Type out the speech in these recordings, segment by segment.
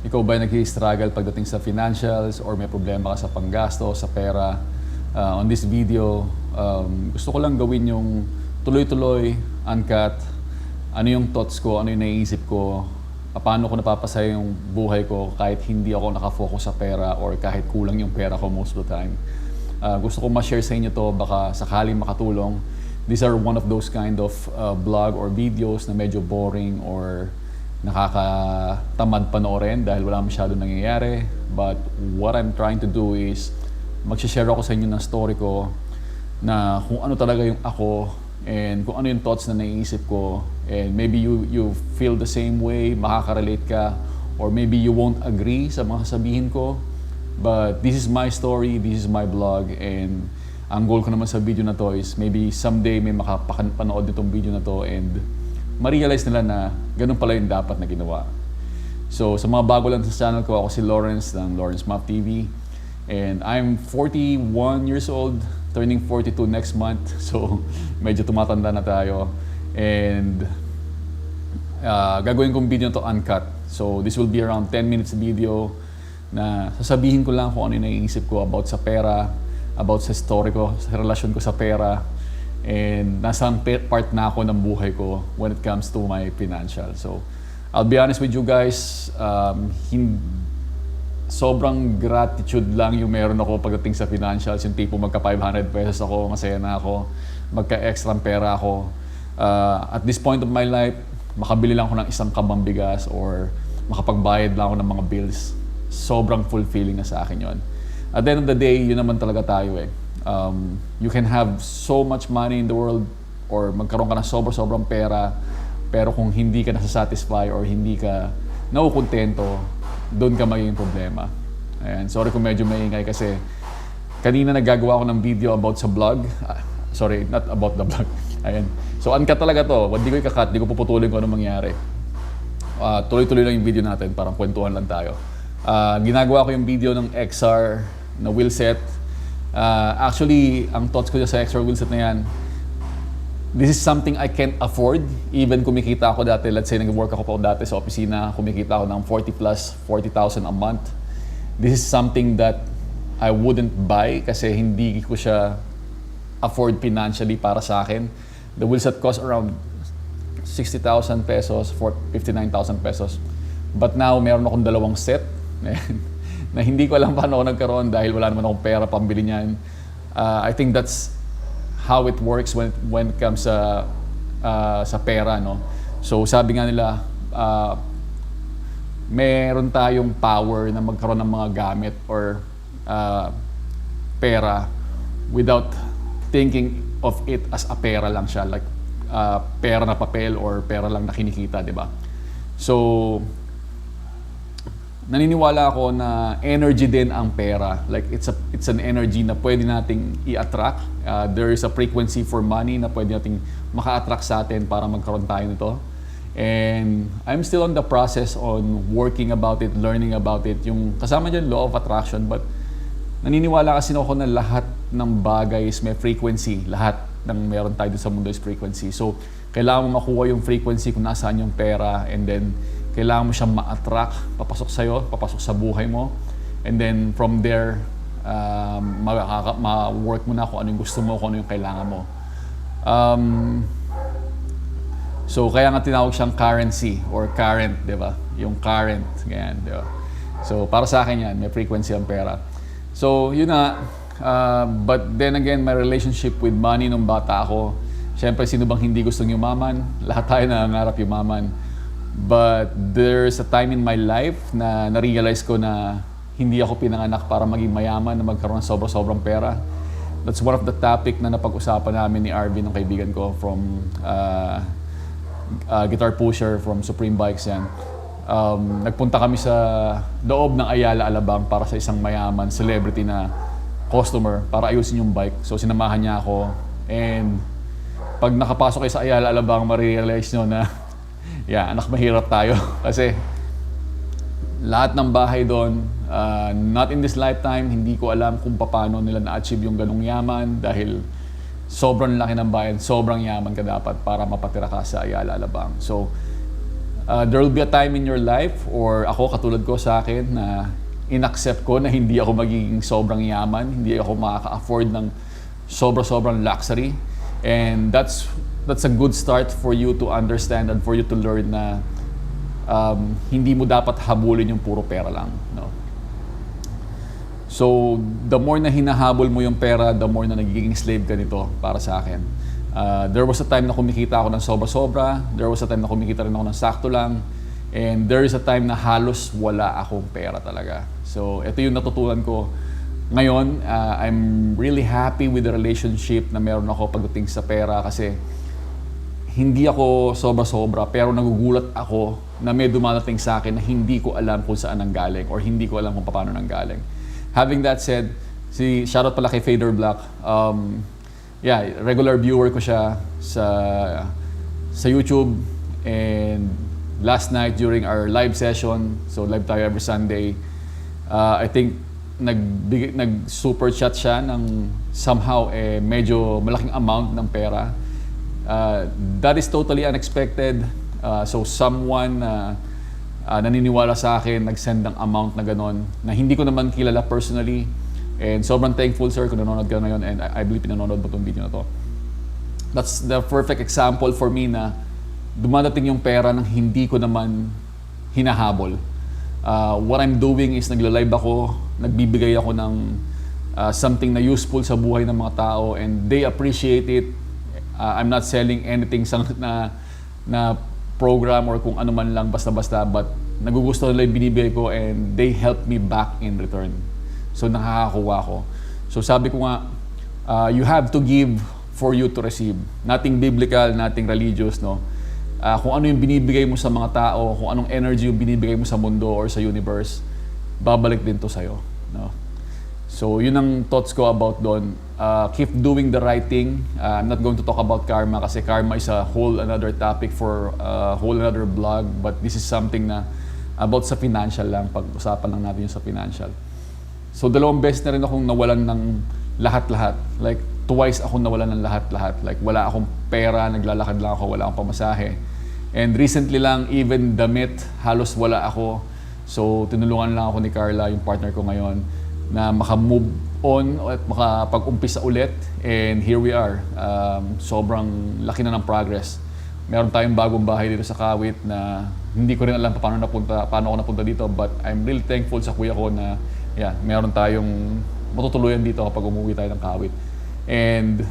Ikaw ba nag-i-struggle pagdating sa financials or may problema ka sa panggasto, sa pera? On this video, gusto ko lang gawin yung tuloy-tuloy, uncut, ano yung thoughts ko, ano yung naiisip ko, paano ko napapasaya yung buhay ko kahit hindi ako nakafocus sa pera or kahit kulang yung pera ko most of the time. Gusto ko ma-share sa inyo to, baka sakaling makatulong. These are one of those kind of vlog or videos na medyo boring or nakakatamad panoorin dahil wala masyado nangyayari. But what I'm trying to do is mag-share ako sa inyo ng story ko na kung ano talaga yung ako and kung ano yung thoughts na naiisip ko, and maybe you feel the same way, makaka-relate ka, or maybe you won't agree sa mga sabihin ko. But this is my story, this is my blog, and ang goal ko naman sa video na to is maybe someday may makapanood nitong video na to and ma-realize nila na ganun pala yung dapat na ginawa. So sa mga bago lang sa channel ko, ako si Lawrence ng Lawrence Map TV, and I'm 41 years old, turning 42 next month. So medyo tumatanda na tayo, and gagawin kong video na to uncut. So this will be around 10 minutes video na sasabihin ko lang kung ano yung naiisip ko about sa pera, about sa story ko, sa relasyon ko sa pera, and nasaan part na ako ng buhay ko when it comes to my financial. So I'll be honest with you guys, sobrang gratitude lang yung meron ako pagdating sa financials. Yung tipo magka 500 pesos ako, masaya na ako, magka-extra pera ako. At this point of my life, makabili lang ako ng isang kabang bigas or makapagbayad lang ako ng mga bills. Sobrang fulfilling na sa akin yon. At the end of the day, yun naman talaga tayo eh. You can have so much money in the world or magkaroon ka ng sobrang pera, pero kung hindi ka nasasatisfy or hindi ka naukontento, doon ka magiging problema. Ayan. Sorry kung medyo maingay kasi kanina naggagawa ako ng video about sa vlog. Sorry, not about the vlog. Ayan. So uncut talaga to. Hindi ko ikakat, hindi ko puputulin kung ano mangyari. Tuloy-tuloy lang yung video natin, parang kwentuhan lang tayo. Ginagawa ko yung video ng XR na wheelset. Actually, ang thoughts ko sa XR wheelset na yan, this is something I can't afford. Even kumikita ako dati, let's say nag-work ako pa dati sa opisina, kumikita ako ng 40,000 a month. This is something that I wouldn't buy kasi hindi ko siya afford financially para sa akin. The wheelset cost around 60,000 pesos, 59,000 pesos. But now, meron akong dalawang set na hindi ko alam paano ako nagkaroon dahil wala naman akong pera pambili niyan. I think that's how it works when it comes sa pera, no? So sabi nga nila, meron tayong power na magkaroon ng mga gamit or pera without thinking of it as a pera lang siya, like pera na papel or pera lang na kinikita, di ba? So naniniwala ako na energy din ang pera. Like it's an energy na pwede nating i-attract. There is a frequency for money na pwede nating maka-attract sa atin para magkaroon tayo nito. And I'm still on the process on working about it, learning about it. Yung kasama dyan, law of attraction. But naniniwala kasi ako na lahat ng bagay is may frequency. Lahat ng meron tayo sa mundo is frequency. So kailangan mo makuha yung frequency kung nasaan yung pera, and then kailangan mo siyang ma-attract, papasok sa'yo, papasok sa buhay mo. And then from there, ma-work mo na kung ano yung gusto mo, kung ano yung kailangan mo. So kaya nga tinawag siyang currency or current, di ba? Yung current, ganyan, di ba? So para sa akin yan, may frequency ang pera. So yun na, but then again, my relationship with money nung bata ako, syempre sino bang hindi gustong yumaman? Lahat tayo nangangarap yumaman. But there's a time in my life na na-realize ko na hindi ako pinanganak para maging mayaman, na magkaroon ng sobrang pera. That's one of the topic na napag-usapan namin ni Arvin, ng kaibigan ko from Guitar Pusher from Supreme Bikes yan. Nagpunta kami sa loob ng Ayala Alabang para sa isang mayaman celebrity na customer para ayusin yung bike. So sinamahan niya ako, and pag nakapasok kayo sa Ayala Alabang, ma-realize nyo na anak, mahirap tayo kasi lahat ng bahay doon, not in this lifetime, hindi ko alam kung paano nila na-achieve yung ganung yaman dahil sobrang laki ng bayan, sobrang yaman ka dapat para mapatira ka sa Ayala Alabang. So There will be a time in your life, or ako katulad ko sa akin, na inaccept ko na hindi ako magiging sobrang yaman, hindi ako makaka-afford ng sobrang luxury. And that's a good start for you to understand and for you to learn na hindi mo dapat habulin yung puro pera lang, no? So, the more na hinahabol mo yung pera, the more na nagiging slave ka nito para sa akin. There was a time na kumikita ako ng sobra-sobra, there was a time na kumikita rin ako ng sakto lang, and there is a time na halos wala akong pera talaga. So, ito yung natutunan ko. Ngayon, I'm really happy with the relationship na meron ako pagdating sa pera kasi hindi ako sobra-sobra pero nagugulat ako na may dumadating sa akin na hindi ko alam kung saan nanggaling or hindi ko alam kung paano nanggaling. Having that said, shoutout pala kay Fader Black. Regular viewer ko siya sa YouTube, and last night during our live session, so live tayo every Sunday, I think nag-super chat siya ng somehow medyo malaking amount ng pera. That is totally unexpected. So someone naniniwala sa akin, nag-send ng amount na ganon, na hindi ko naman kilala personally. And sobrang thankful, sir, kung nanonood ka ngayon, and I believe pinanonood mo itong video na to. That's the perfect example for me na dumadating yung pera nang hindi ko naman hinahabol. What I'm doing is nagla-live ako, nagbibigay ako ng something na useful sa buhay ng mga tao, and they appreciate it. I'm not selling anything na program or kung ano man lang basta-basta, but nagugustuhan nila yung binibigay ko, and they help me back in return. So nakakakuha ko. So sabi ko nga, you have to give for you to receive. Nothing biblical, nothing religious, no? Kung ano yung binibigay mo sa mga tao, kung anong energy yung binibigay mo sa mundo or sa universe, babalik din to sa'yo, no? So yun ang thoughts ko about doon. Keep doing the right thing. I'm not going to talk about karma kasi karma is a whole another topic for a whole another vlog, but this is something na about sa financial lang, pag-usapan lang natin yung sa financial. So 2 beses na rin akong nawalan ng lahat-lahat. Like twice akong nawalan ng lahat-lahat. Like wala akong pera, naglalakad lang ako, wala akong pamasahe. And recently lang, even damit, halos wala ako. So tinulungan lang ako ni Carla, yung partner ko ngayon, na maka-move on at makapag-umpisa ulit. And here we are. Sobrang laki na ng progress. Meron tayong bagong bahay dito sa Kawit na hindi ko rin alam paano ako napunta dito, but I'm really thankful sa kuya ko na meron tayong matutuluyan dito kapag umuwi tayo ng Kawit. And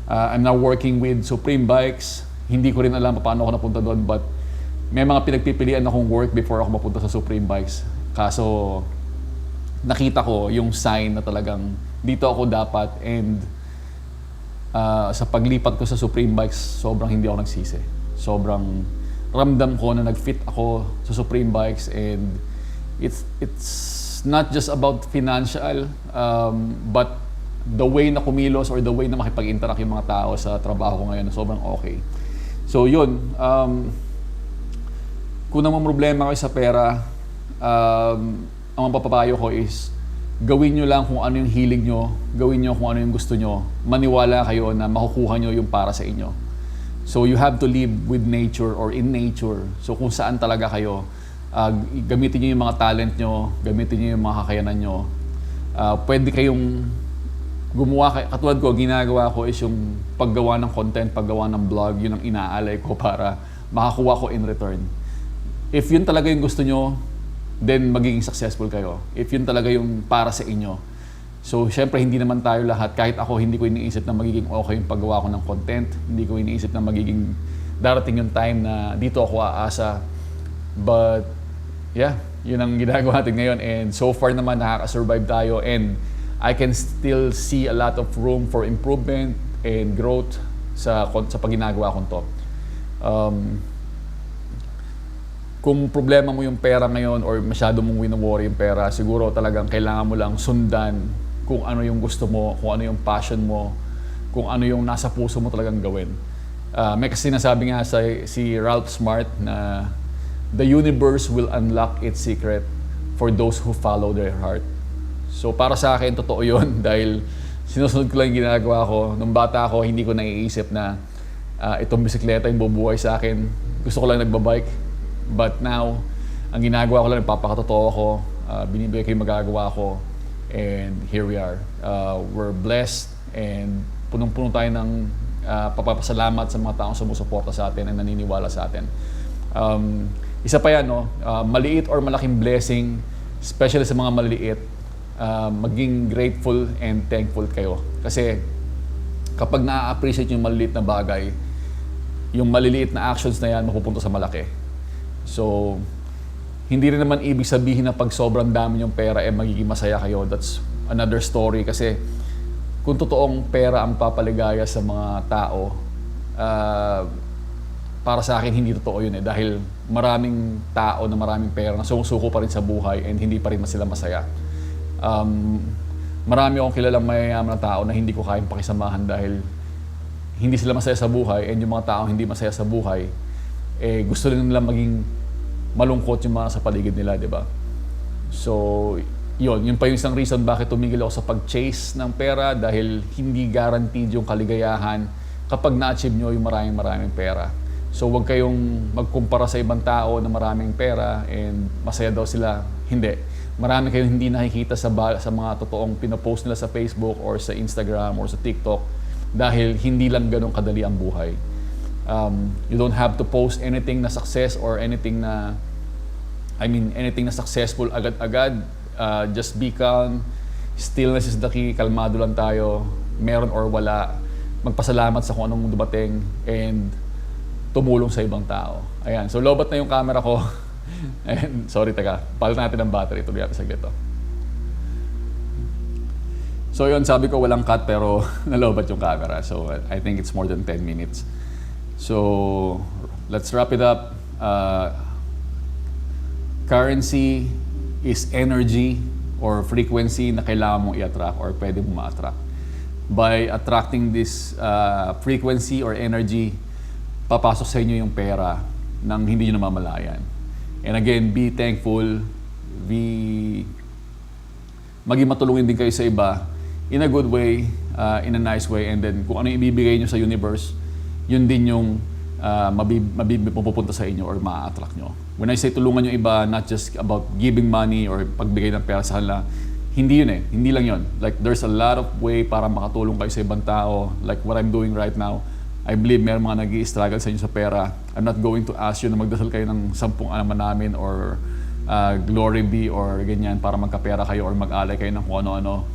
I'm now working with Supreme Bikes. Hindi ko rin alam paano ako napunta doon, but may mga pinagpipilian akong work before ako mapunta sa Supreme Bikes. Kaso nakita ko yung sign na talagang dito ako dapat, and sa paglipat ko sa Supreme Bikes, sobrang hindi ako nagsisi. Sobrang ramdam ko na nag-fit ako sa Supreme Bikes, and it's not just about financial, but the way na kumilos or the way na makipag-interact yung mga tao sa trabaho ko ngayon, sobrang okay. So yun, kung naman problema kayo sa pera, ang mapapayo ko is gawin nyo lang kung ano yung hilig nyo, gawin nyo kung ano yung gusto nyo, maniwala kayo na makukuha nyo yung para sa inyo. So you have to live with nature or in nature. So kung saan talaga kayo, gamitin nyo yung mga talent nyo, gamitin nyo yung mga kakayanan nyo. Pwede kayong gumawa, katulad ko, ginagawa ko is yung paggawa ng content, paggawa ng vlog, yun ang inaalay ko para makakuha ko in return. If yun talaga yung gusto nyo, then magiging successful kayo. If yun talaga yung para sa inyo. So, syempre, hindi naman tayo lahat. Kahit ako, hindi ko iniisip na magiging okay yung paggawa ko ng content. Hindi ko iniisip na magiging darating yung time na dito ako aasa. But, yun ang ginagawa natin ngayon. And so far naman, nakaka-survive tayo. And I can still see a lot of room for improvement and growth sa pag-ginagawa kong to. Kung problema mo yung pera ngayon or masyado mong wino-worry yung pera, siguro talagang kailangan mo lang sundan kung ano yung gusto mo, kung ano yung passion mo, kung ano yung nasa puso mo talagang gawin. May kasi nasabi nga si Ralph Smart na the universe will unlock its secret for those who follow their heart. So para sa akin, totoo yun dahil sinusunod ko lang yung ginagawa ko. Nung bata ako, hindi ko naiisip na itong bisikleta yung bubuhay sa akin. Gusto ko lang nagbabike. But now, ang ginagawa ko lang, nagpapakatotoo ako, binibigay ko yung magagawa ko, and here we are. We're blessed and punong-puno tayo ng papapasalamat sa mga taong sumusuporta sa atin and naniniwala sa atin. Isa pa yan, no? Maliit or malaking blessing, especially sa mga maliliit, maging grateful and thankful kayo. Kasi kapag na-appreciate yung maliliit na bagay, yung maliliit na actions na yan mapupunta sa malaki. So, hindi rin naman ibig sabihin na pag sobrang dami yung pera magiging masaya kayo. That's another story. Kasi kung totoong pera ang papaligaya sa mga tao, para sa akin hindi totoo yun dahil maraming tao na maraming pera na sumusuko pa rin sa buhay and hindi pa rin sila masaya. Marami akong kilalang mayayaman na tao na hindi ko kayang pakisamahan dahil hindi sila masaya sa buhay, and yung mga tao hindi masaya sa buhay, gusto rin nila maging malungkot yung mga sa paligid nila, di ba? So, yun pa yung isang reason bakit tumigil ako sa pag-chase ng pera, dahil hindi guaranteed yung kaligayahan kapag na-achieve nyo yung maraming pera. So, huwag kayong magkumpara sa ibang tao na maraming pera and masaya daw sila. Hindi. Marami kayong hindi nakikita sa mga totoong pinopost nila sa Facebook or sa Instagram or sa TikTok dahil hindi lang ganun kadali ang buhay. You don't have to post anything na success or anything na successful agad-agad. Just be calm. Stillness is the key. Kalmado lang tayo. Meron or wala. Magpasalamat sa kung anong dumating and tumulong sa ibang tao. Ayan. So, lobat na yung camera ko. And, sorry, palit natin ang battery. Tuloy natin saglit to. So, yun, sabi ko walang cut pero nalobat yung camera. So, I think it's more than 10 minutes. So, let's wrap it up. Currency is energy or frequency na kailangan mong i-attract or pwede mong ma-attract. By attracting this frequency or energy, papasok sa inyo yung pera nang hindi nyo namamalayan. And again, be thankful, maging matulungin din kayo sa iba in a good way, in a nice way, and then kung ano yung ibibigay nyo sa universe, yun din yung mapupunta sa inyo or ma-attract nyo. When I say tulungan yung iba, not just about giving money or pagbigay ng pera sa kanila, hindi yun hindi lang yun. Like, there's a lot of way para makatulong kayo sa ibang tao. Like what I'm doing right now, I believe may mga nag-i-struggle sa inyo sa pera. I'm not going to ask you na magdasal kayo ng 10 alaman namin or glory be or ganyan para magkapera kayo or mag-alay kayo ng kung ano-ano.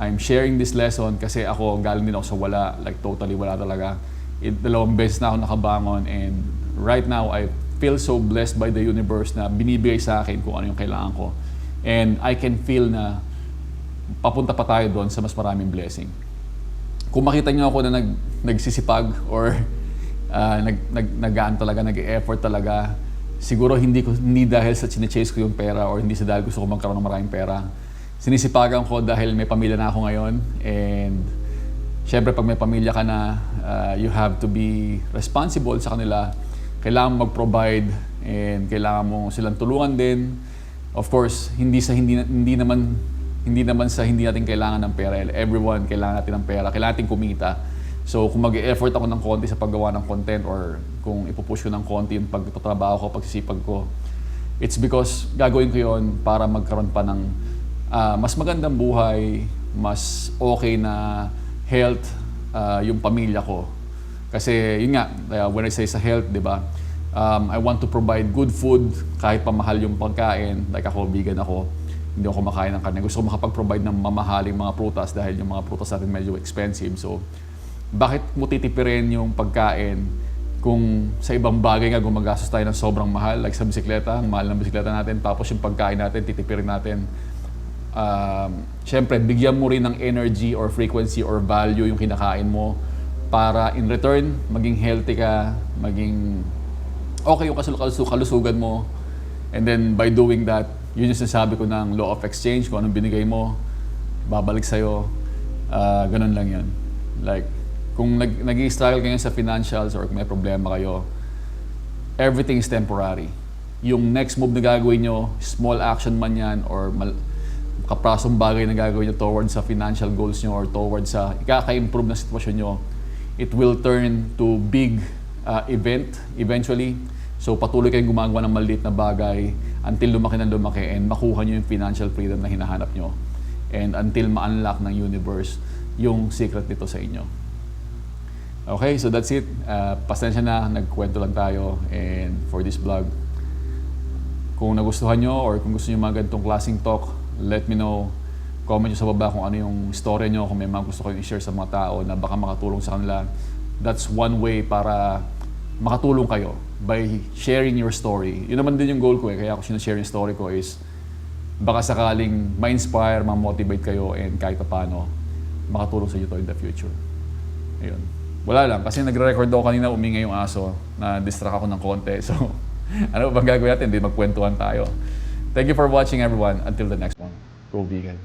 I'm sharing this lesson kasi ako galing din ako sa wala, like totally wala talaga. 2 beses na ako nakabangon and right now I feel so blessed by the universe na binibigay sa akin kung ano yung kailangan ko. And I can feel na papunta pa tayo doon sa mas maraming blessing. Kung makita niyo ako na nagsisipag or nag-e-effort talaga, siguro hindi dahil sa chine-chase ko yung pera or hindi dahil gusto ko magkaroon ng maraming pera. Sinisipagan ko dahil may pamilya na ako ngayon, and syempre pag may pamilya ka na, you have to be responsible sa kanila. Kailangan mag-provide and kailangan mo silang tulungan din. Of course, hindi naman sa hindi natin kailangan ng pera. Everyone kailangan natin ng pera, kailangan natin kumita. So kung mag-e-effort ako ng konti sa paggawa ng content or kung ipupush ko ng konti yung pagtatrabaho ko, pagsisipag ko, it's because gagawin ko yon para magkaroon pa ng mas magandang buhay, mas okay na health yung pamilya ko. Kasi yun nga, when I say sa health, di ba? I want to provide good food kahit pamahal yung pagkain. Like ako, vegan ako. Hindi ako kumakain ng karne. Gusto ko makapag-provide ng mamahaling mga prutas dahil yung mga prutas natin medyo expensive. So, bakit mo titipirin yung pagkain kung sa ibang bagay nga gumagastos tayo ng sobrang mahal? Like sa bisikleta, ang mahal ng bisikleta natin. Tapos yung pagkain natin, titipirin natin. Siyempre, bigyan mo rin ng energy or frequency or value yung kinakain mo para in return, maging healthy ka, maging okay yung kalusugan mo. And then by doing that, yun yung sinasabi ko ng law of exchange, kung anong binigay mo, babalik sa'yo. Ganun lang yun. Like, kung nag-i-struggle kayo sa financials or kung may problema kayo, everything is temporary. Yung next move na gagawin nyo, small action man yan or kaprasong bagay na gagawin nyo towards sa financial goals nyo or towards sa ikaka-improve na sitwasyon nyo, it will turn to big event eventually. So patuloy kayong gumagawa ng maliit na bagay until lumaki ng lumaki and makuha nyo yung financial freedom na hinahanap nyo. And until ma-unlock ng universe yung secret nito sa inyo. Okay, so that's it. Pasensya na, nagkwento lang tayo and for this vlog. Kung nagustuhan nyo or kung gusto nyo mga ganitong klaseng talk, let me know. Comment nyo sa baba kung ano yung story nyo, kung may mga gusto kayong i-share sa mga tao na baka makatulong sa kanila. That's one way para makatulong kayo by sharing your story. Yun naman din yung goal ko eh. Kaya ako sinashare yung story ko is baka sakaling ma-inspire, ma-motivate kayo and kahit paano makatulong sa inyo to in the future. Ayun. Wala lang. Kasi nagre-record ako kanina, umingay yung aso. Na-distract ako ng konti. So, ano bang gagawin natin? Hindi magkwentuhan tayo. Thank you for watching everyone. Until the next one. Go vegan.